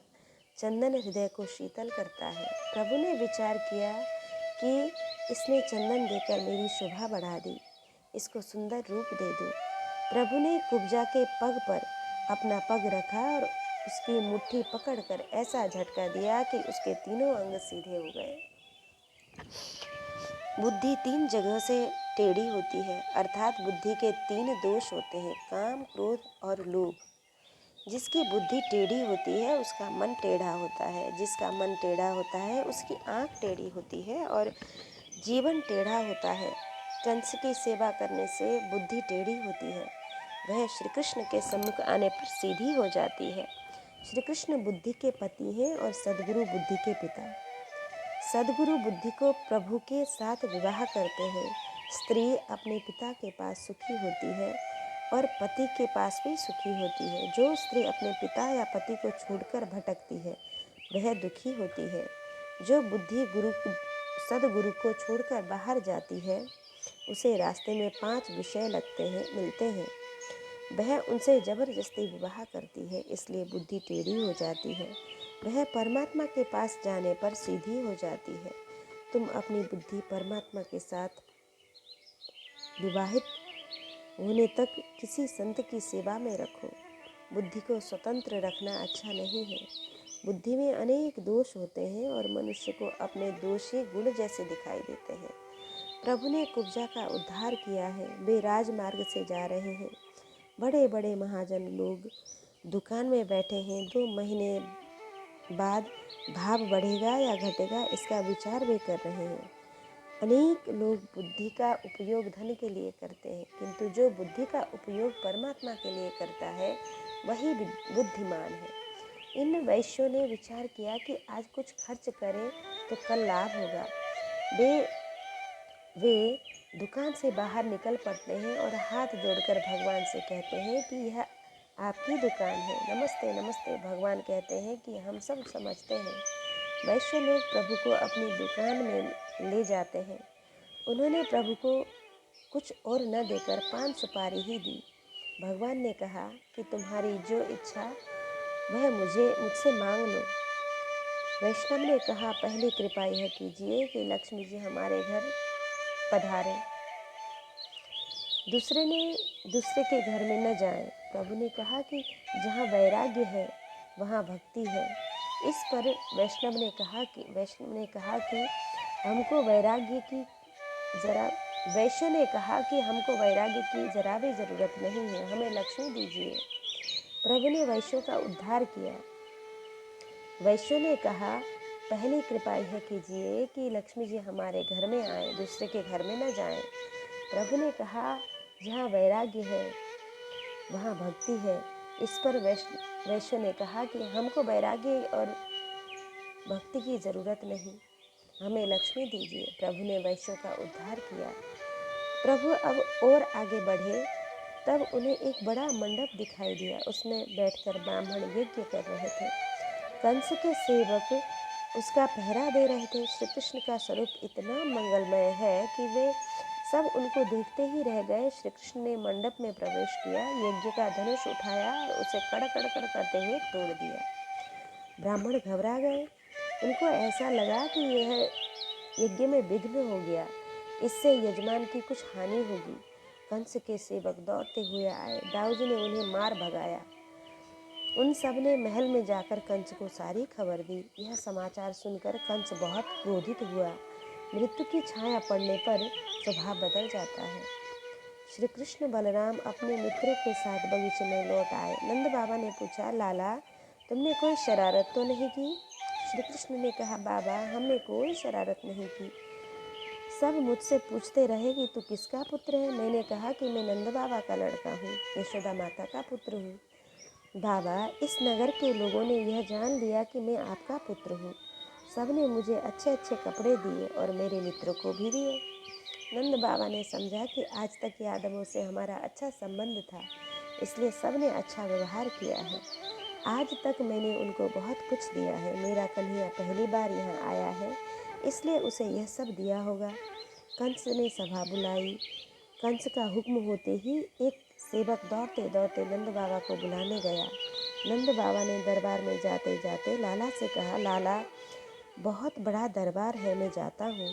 चंदन हृदय को शीतल करता है। प्रभु ने विचार किया कि इसने चंदन देकर मेरी शोभा बढ़ा दी, इसको सुंदर रूप दे दूं। प्रभु ने कुब्जा के पग पर अपना पग रखा और उसकी मुट्ठी पकड़कर ऐसा झटका दिया कि उसके तीनों अंग सीधे हो गए। बुद्धि 3 जगह से टेढ़ी होती है, अर्थात बुद्धि के 3 दोष होते हैं, काम, क्रोध और लोभ। जिसकी बुद्धि टेढ़ी होती है उसका मन टेढ़ा होता है, जिसका मन टेढ़ा होता है उसकी आँख टेढ़ी होती है और जीवन टेढ़ा होता है। कंस की सेवा करने से बुद्धि टेढ़ी होती है, वह श्री कृष्ण के सम्मुख आने पर सीधी हो जाती है। श्री कृष्ण बुद्धि के पति हैं और सद्गुरु बुद्धि के पिता। सद्गुरु बुद्धि को प्रभु के साथ विवाह करते हैं। स्त्री अपने पिता के पास सुखी होती है और पति के पास भी सुखी होती है। जो स्त्री अपने पिता या पति को छोड़कर भटकती है वह दुखी होती है। जो बुद्धि सद्गुरु को छोड़कर बाहर जाती है उसे रास्ते में 5 विषय मिलते हैं। वह उनसे जबरदस्ती विवाह करती है, इसलिए बुद्धि टेढ़ी हो जाती है। वह परमात्मा के पास जाने पर सीधी हो जाती है। तुम अपनी बुद्धि परमात्मा के साथ विवाहित होने तक किसी संत की सेवा में रखो। बुद्धि को स्वतंत्र रखना अच्छा नहीं है। बुद्धि में अनेक दोष होते हैं और मनुष्य को अपने दोष ही गुण जैसे दिखाई देते हैं। प्रभु ने कुब्जा का उद्धार किया है। वे राजमार्ग से जा रहे हैं। बड़े बड़े महाजन लोग दुकान में बैठे हैं। 2 महीने बाद भाव बढ़ेगा या घटेगा इसका विचार वे कर रहे हैं। अनेक लोग बुद्धि का उपयोग धन के लिए करते हैं, किंतु जो बुद्धि का उपयोग परमात्मा के लिए करता है वही बुद्धिमान है। इन वैश्यों ने विचार किया कि आज कुछ खर्च करें तो कल लाभ होगा। वे दुकान से बाहर निकल पड़ते हैं और हाथ जोड़कर भगवान से कहते हैं कि यह आपकी दुकान है। नमस्ते नमस्ते। भगवान कहते हैं कि हम सब समझते हैं। वैश्य लोग प्रभु को अपनी दुकान में ले जाते हैं। उन्होंने प्रभु को कुछ और न देकर 5 सुपारी ही दी। भगवान ने कहा कि तुम्हारी जो इच्छा वह मुझसे मांग लो। वैष्णव ने कहा, पहली कृपा यह कीजिए कि लक्ष्मी जी हमारे घर पधारें। दूसरे के घर में न जाएं। प्रभु ने कहा कि जहाँ वैराग्य है वहाँ भक्ति है। इस पर वैष्णव ने कहा कि हमको वैराग्य की जरा भी ज़रूरत नहीं है, हमें लक्ष्मी दीजिए। प्रभु ने वैश्यों का उद्धार किया। वैश्यों ने कहा, पहली कृपा यह कीजिए कि लक्ष्मी जी हमारे घर में आए, दूसरे के घर में न जाएं। प्रभु ने कहा, जहाँ वैराग्य है वहाँ भक्ति है। इस पर वैश्य ने कहा कि हमको वैराग्य और भक्ति की ज़रूरत नहीं, हमें लक्ष्मी दीजिए। प्रभु ने वैश्यों का उद्धार किया। प्रभु अब और आगे बढ़े तब उन्हें एक बड़ा मंडप दिखाई दिया। उसमें बैठकर ब्राह्मण यज्ञ कर रहे थे। कंस के सेवक उसका पहरा दे रहे थे। श्री कृष्ण का स्वरूप इतना मंगलमय है कि वे सब उनको देखते ही रह गए। श्री कृष्ण ने मंडप में प्रवेश किया, यज्ञ का धनुष उठाया और उसे कड़ कड़ कड़ करते हुए तोड़ दिया। ब्राह्मण घबरा गए। उनको ऐसा लगा कि यह यज्ञ में विघ्न हो गया, इससे यजमान की कुछ हानि होगी। कंस के सेवक दौड़ते हुए आए। दाऊजी ने उन्हें मार भगाया। उन सब ने महल में जाकर कंस को सारी खबर दी। यह समाचार सुनकर कंस बहुत क्रोधित हुआ। मृत्यु की छाया पड़ने पर स्वभाव बदल जाता है। श्री कृष्ण बलराम अपने मित्रों के साथ बगीचे में लौट आए। नंद बाबा ने पूछा, लाला तुमने कोई शरारत तो नहीं की? श्री कृष्ण ने कहा, बाबा हमने कोई शरारत नहीं की। सब मुझसे पूछते रहे कि तू किसका पुत्र है। मैंने कहा कि मैं नंद बाबा का लड़का हूँ, यशोदा माता का पुत्र हूँ। बाबा, इस नगर के लोगों ने यह जान लिया कि मैं आपका पुत्र हूँ। सबने मुझे अच्छे अच्छे कपड़े दिए और मेरे मित्रों को भी दिए। नंद बाबा ने समझा कि आज तक यादवों से हमारा अच्छा संबंध था, इसलिए सबने अच्छा व्यवहार किया है। आज तक मैंने उनको बहुत कुछ दिया है। मेरा कन्हैया पहली बार यहाँ आया है, इसलिए उसे यह सब दिया होगा। कंस ने सभा बुलाई। कंस का हुक्म होते ही एक सेवक दौड़ते दौड़ते नंद बाबा को बुलाने गया। नंद बाबा ने दरबार में जाते जाते लाला से कहा, लाला, बहुत बड़ा दरबार है, मैं जाता हूँ।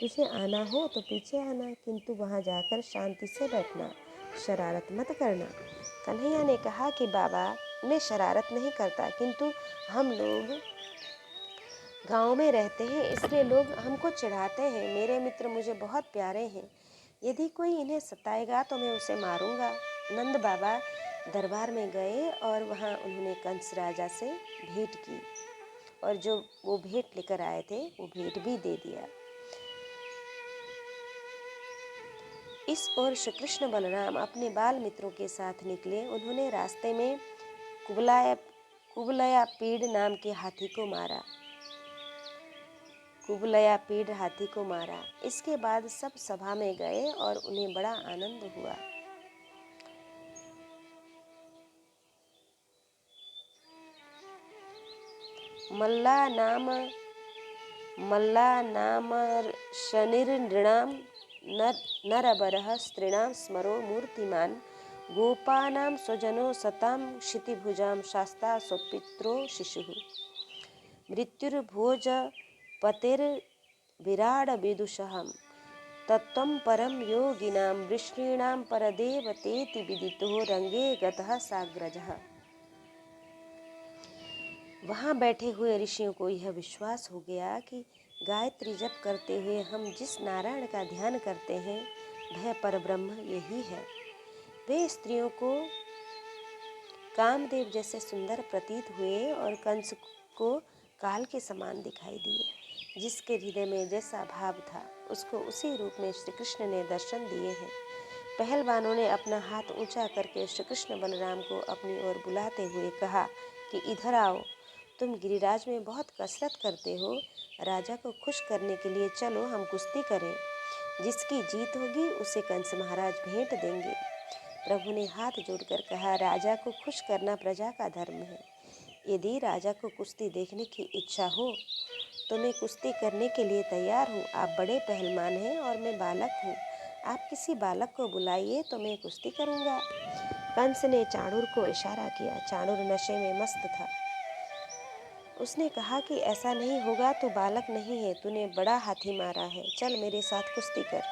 तुझे आना हो तो पीछे आना, किंतु वहाँ जाकर शांति से बैठना, शरारत मत करना। कन्हैया ने कहा कि बाबा, मैं शरारत नहीं करता, किंतु हम लोग गांव में रहते हैं, इसलिए लोग हमको चिढ़ाते हैं। मेरे मित्र मुझे बहुत प्यारे हैं, यदि कोई इन्हें सताएगा तो मैं उसे मारूंगा। नंद बाबा दरबार में गए और वहाँ उन्होंने कंस राजा से भेंट की और जो वो भेंट लेकर आए थे वो भेंट भी दे दिया। इस ओर श्री कृष्ण बलराम अपने बाल मित्रों के साथ निकले। उन्होंने रास्ते में कुबलया पीड़ नाम के हाथी को मारा। कुबलया पीड़ हाथी को मारा। इसके बाद सब सभा में गए और उन्हें बड़ा आनंद हुआ। मल्ला नाम शनिर्नृणां नरबरः स्त्रीणां स्मरो मूर्तिमान् गोपानां स्वजनो सतां क्षितिभुजां शास्ता स्वपित्रो शिशुः मृत्युर्भोज पतिर्विराड विदुषहं तत्त्वं परम योगिनां वृष्णीणां परदेव तेति विदितो रंगे गतः साग्रजः। वहाँ बैठे हुए ऋषियों को यह विश्वास हो गया कि गायत्री जप करते हुए हम जिस नारायण का ध्यान करते हैं वह परब्रह्म यही है। वे स्त्रियों को कामदेव जैसे सुंदर प्रतीत हुए और कंस को काल के समान दिखाई दिए। जिसके हृदय में जैसा भाव था उसको उसी रूप में श्री कृष्ण ने दर्शन दिए हैं। पहलवानों ने अपना हाथ ऊंचा करके श्री कृष्ण बलराम को अपनी ओर बुलाते हुए कहा कि इधर आओ, तुम गिरिराज में बहुत कसरत करते हो, राजा को खुश करने के लिए चलो हम कुश्ती करें। जिसकी जीत होगी उसे कंस महाराज भेंट देंगे। प्रभु ने हाथ जोड़कर कहा, राजा को खुश करना प्रजा का धर्म है। यदि राजा को कुश्ती देखने की इच्छा हो तो मैं कुश्ती करने के लिए तैयार हूँ। आप बड़े पहलवान हैं और मैं बालक हूँ। आप किसी बालक को बुलाइए तो मैं कुश्ती करूँगा। कंस ने चाणूर को इशारा किया। चाणूर नशे में मस्त था। उसने कहा कि ऐसा नहीं होगा, तू बालक नहीं है, तूने बड़ा हाथी मारा है, चल मेरे साथ कुश्ती कर।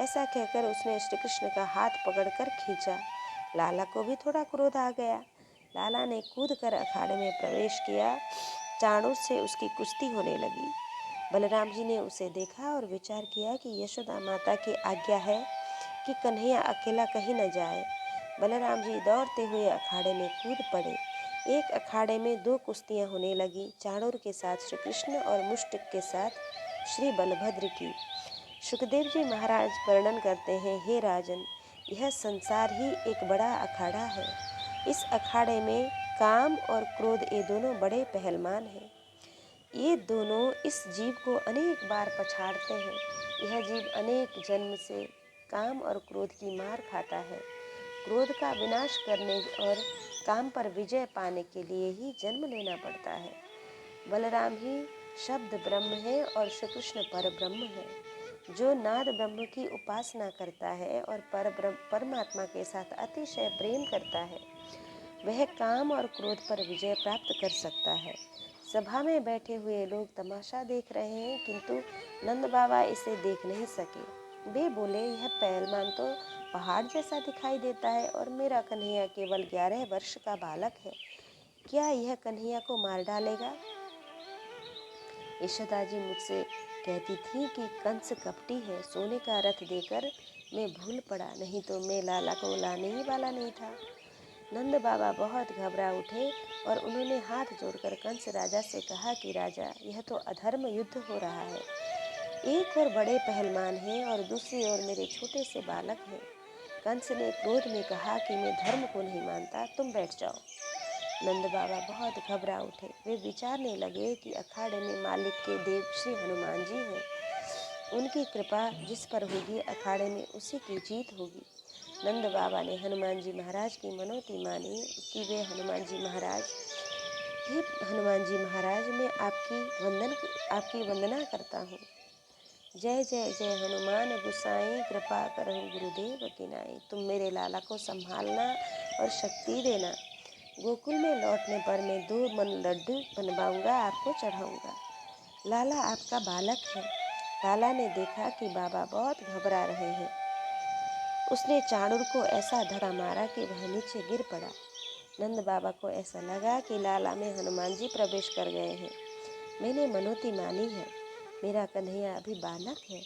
ऐसा कहकर उसने श्री कृष्ण का हाथ पकड़कर खींचा। लाला को भी थोड़ा क्रोध आ गया। लाला ने कूदकर अखाड़े में प्रवेश किया। चाणूर से उसकी कुश्ती होने लगी। बलराम जी ने उसे देखा और विचार किया कि यशोदा माता की आज्ञा है कि कन्हैया अकेला कहीं न जाए। बलराम जी दौड़ते हुए अखाड़े में कूद पड़े। एक अखाड़े में दो कुश्तियाँ होने लगी, चाणूर के साथ श्री कृष्ण और मुष्टिक के साथ श्री बलभद्र की। सुखदेव जी महाराज वर्णन करते हैं, हे राजन, यह संसार ही एक बड़ा अखाड़ा है। इस अखाड़े में काम और क्रोध ये दोनों बड़े पहलवान हैं। ये दोनों इस जीव को अनेक बार पछाड़ते हैं। यह जीव अनेक जन्म से काम और क्रोध की मार खाता है। क्रोध का विनाश करने और काम पर विजय पाने के लिए ही जन्म लेना पड़ता है। बलराम ही शब्द ब्रह्म है और श्री कृष्ण पर ब्रह्म है। जो नाद ब्रह्म की उपासना करता है और परमात्मा के साथ अतिशय प्रेम करता है वह काम और क्रोध पर विजय प्राप्त कर सकता है। सभा में बैठे हुए लोग तमाशा देख रहे हैं, किंतु नंद बाबा इसे देख नहीं सके। वे बोले, यह पहलवान तो पहाड़ जैसा दिखाई देता है और मेरा कन्हैया केवल 11 वर्ष का बालक है। क्या यह कन्हैया को मार डालेगा? यशोदा जी मुझसे कहती थी कि कंस कपटी है, सोने का रथ देकर मैं भूल पड़ा, नहीं तो मैं लाला को लाने ही वाला नहीं था। नंद बाबा बहुत घबरा उठे और उन्होंने हाथ जोड़कर कंस राजा से कहा कि राजा, यह तो अधर्म युद्ध हो रहा है। एक और बड़े पहलवान हैं और दूसरी ओर मेरे छोटे से बालक हैं। कंस ने क्रोध में कहा कि मैं धर्म को नहीं मानता, तुम बैठ जाओ। नंद बाबा बहुत घबरा उठे। वे विचारने लगे कि अखाड़े में मालिक के देव श्री हनुमान जी हैं। उनकी कृपा जिस पर होगी अखाड़े में उसी की जीत होगी। नंद बाबा ने हनुमान जी महाराज की मनौती मानी कि वे हनुमान जी महाराज, हे हनुमान जी महाराज, मैं आपकी वंदना करता हूँ। जय जय जय हनुमान गुसाई, कृपा करहु गुरुदेव की नाई। तुम मेरे लाला को संभालना और शक्ति देना। गोकुल में लौटने पर मैं 2 मन लड्डू बनवाऊंगा, आपको चढ़ाऊंगा। लाला आपका बालक है। लाला ने देखा कि बाबा बहुत घबरा रहे हैं। उसने चाणूर को ऐसा धक्का मारा कि वह नीचे गिर पड़ा। नंद बाबा को ऐसा लगा कि लाला में हनुमान जी प्रवेश कर गए हैं। मैंने मनौती मानी है, मेरा कन्हैया अभी बालक है।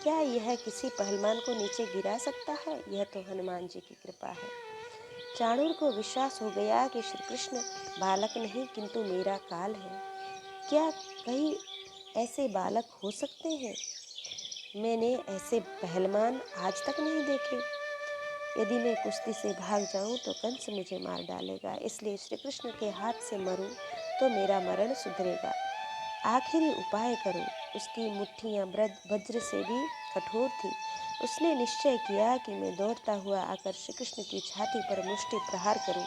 क्या यह किसी पहलवान को नीचे गिरा सकता है? यह तो हनुमान जी की कृपा है। चाणूर को विश्वास हो गया कि श्री कृष्ण बालक नहीं किंतु मेरा काल है। क्या कई ऐसे बालक हो सकते हैं? मैंने ऐसे पहलवान आज तक नहीं देखे। यदि मैं कुश्ती से भाग जाऊं तो कंस मुझे मार डालेगा, इसलिए श्री कृष्ण के हाथ से मरूं तो मेरा मरण सुधरेगा। आखिरी उपाय करो। उसकी मुट्ठियां वज्र से भी कठोर थी। उसने निश्चय किया कि मैं दौड़ता हुआ आकर श्री कृष्ण की छाती पर मुष्टि प्रहार करूं।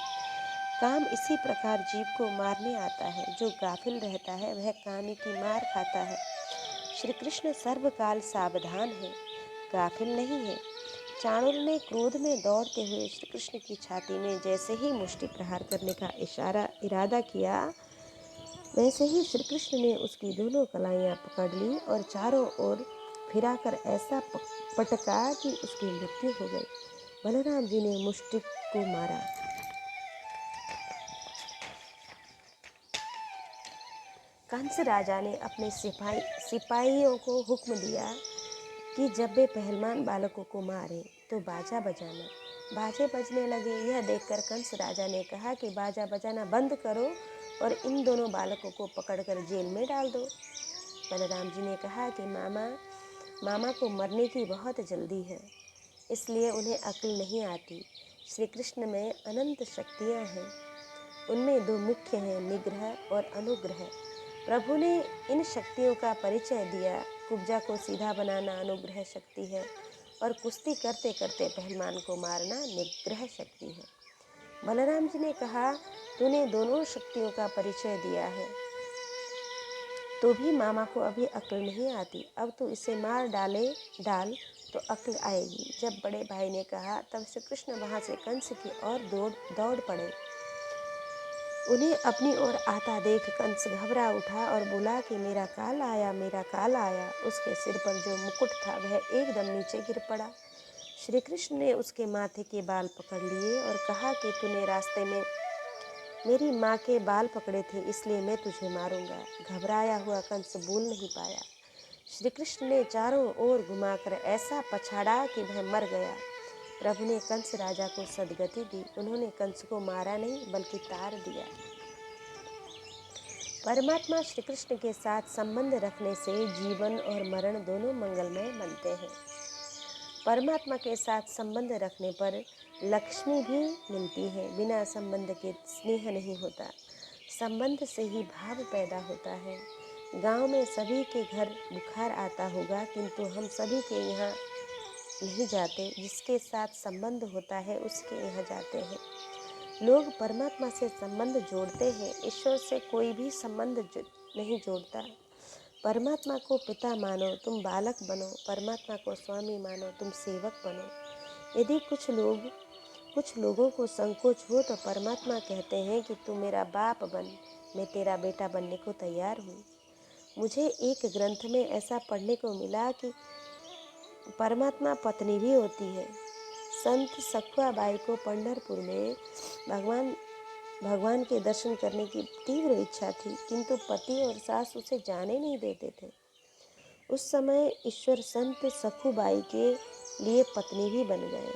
काम इसी प्रकार जीव को मारने आता है। जो गाफिल रहता है वह कामी की मार खाता है। श्री कृष्ण सर्वकाल सावधान है, गाफिल नहीं है। चाणूर ने क्रोध में दौड़ते हुए श्री कृष्ण की छाती में जैसे ही मुष्टि प्रहार करने का इरादा किया, वैसे ही श्री कृष्ण ने उसकी दोनों कलाइयाँ पकड़ ली और चारों ओर फिराकर ऐसा पटका कि उसकी मृत्यु हो गई। बलराम जी ने मुष्टि को मारा। कंस राजा ने अपने सिपाहियों को हुक्म दिया कि जब वे पहलवान बालकों को मारे तो बाजा बजाना। बाजे बजने लगे। यह देखकर कंस राजा ने कहा कि बाजा बजाना बंद करो और इन दोनों बालकों को पकड़कर जेल में डाल दो। बलराम जी ने कहा कि मामा को मरने की बहुत जल्दी है, इसलिए उन्हें अक्ल नहीं आती। श्री कृष्ण में अनंत शक्तियाँ हैं। उनमें 2 मुख्य हैं, निग्रह और अनुग्रह। प्रभु ने इन शक्तियों का परिचय दिया। कुब्जा को सीधा बनाना अनुग्रह शक्ति है और कुश्ती करते करते पहलवान को मारना निग्रह शक्ति है। बलराम जी ने कहा, तूने दोनों शक्तियों का परिचय दिया है तो भी मामा को अभी अक्ल नहीं आती। अब तो इसे मार डाल तो अक्ल आएगी। जब बड़े भाई ने कहा तब श्री कृष्ण वहाँ से कंस की ओर दौड़ पड़े। उन्हें अपनी ओर आता देख कंस घबरा उठा और बोला कि मेरा काल आया, मेरा काल आया। उसके सिर पर जो मुकुट था वह एकदम नीचे गिर पड़ा। श्री कृष्ण ने उसके माथे के बाल पकड़ लिए और कहा कि तूने रास्ते में मेरी माँ के बाल पकड़े थे, इसलिए मैं तुझे मारूंगा। घबराया हुआ कंस बोल नहीं पाया। श्री कृष्ण ने चारों ओर घुमाकर ऐसा पछाड़ा कि वह मर गया। प्रभु ने कंस राजा को सद्गति दी। उन्होंने कंस को मारा नहीं बल्कि तार दिया। परमात्मा श्री कृष्ण के साथ संबंध रखने से जीवन और मरण दोनों मंगलमय बनते हैं। परमात्मा के साथ संबंध रखने पर लक्ष्मी भी मिलती है। बिना संबंध के स्नेह नहीं होता, संबंध से ही भाव पैदा होता है। गांव में सभी के घर बुखार आता होगा, किंतु हम सभी के यहाँ नहीं जाते। जिसके साथ संबंध होता है उसके यहाँ जाते हैं। लोग परमात्मा से संबंध जोड़ते हैं, ईश्वर से कोई भी संबंध नहीं जोड़ता। परमात्मा को पिता मानो, तुम बालक बनो। परमात्मा को स्वामी मानो, तुम सेवक बनो। यदि कुछ लोगों को संकोच हो तो परमात्मा कहते हैं कि तू मेरा बाप बन, मैं तेरा बेटा बनने को तैयार हूँ। मुझे एक ग्रंथ में ऐसा पढ़ने को मिला कि परमात्मा पत्नी भी होती है। संत सखुआ बाई को पंढरपुर में भगवान के दर्शन करने की तीव्र इच्छा थी, किंतु पति और सास उसे जाने नहीं देते थे। उस समय ईश्वर संत सखुबाई के लिए पत्नी भी बन गए।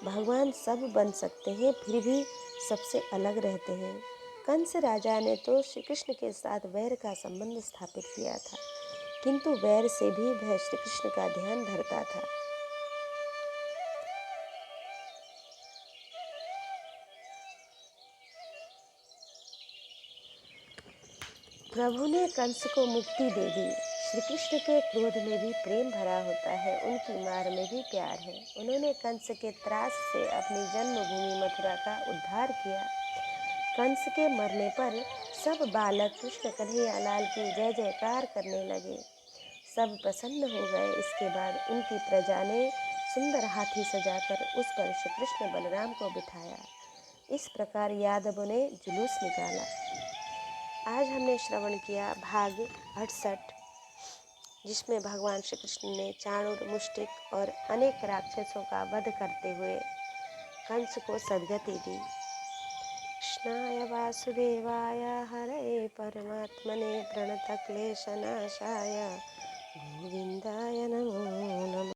भगवान सब बन सकते हैं, फिर भी सबसे अलग रहते हैं। कंस राजा ने तो श्री कृष्ण के साथ वैर का संबंध स्थापित किया था, किंतु वैर से भी वह श्री कृष्ण का ध्यान धरता था। प्रभु ने कंस को मुक्ति दे दी। श्री कृष्ण के क्रोध में भी प्रेम भरा होता है, उनकी मार में भी प्यार है। उन्होंने कंस के त्रास से अपनी जन्मभूमि मथुरा का उद्धार किया। कंस के मरने पर सब बालक कृष्ण कन्हैया लाल की जय जयकार करने लगे। सब प्रसन्न हो गए। इसके बाद उनकी प्रजा ने सुंदर हाथी सजाकर उस पर श्री कृष्ण बलराम को बिठाया। इस प्रकार यादवों ने जुलूस निकाला। आज हमने श्रवण किया भाग 68, जिसमें भगवान श्री कृष्ण ने चाणूर, मुष्टिक और अनेक राक्षसों का वध करते हुए कंस को सद्गति दी। कृष्णाय वासुदेवाय हरे परमात्मने प्रणतक्लेशनाशाय गोविंदाय नमो नमः।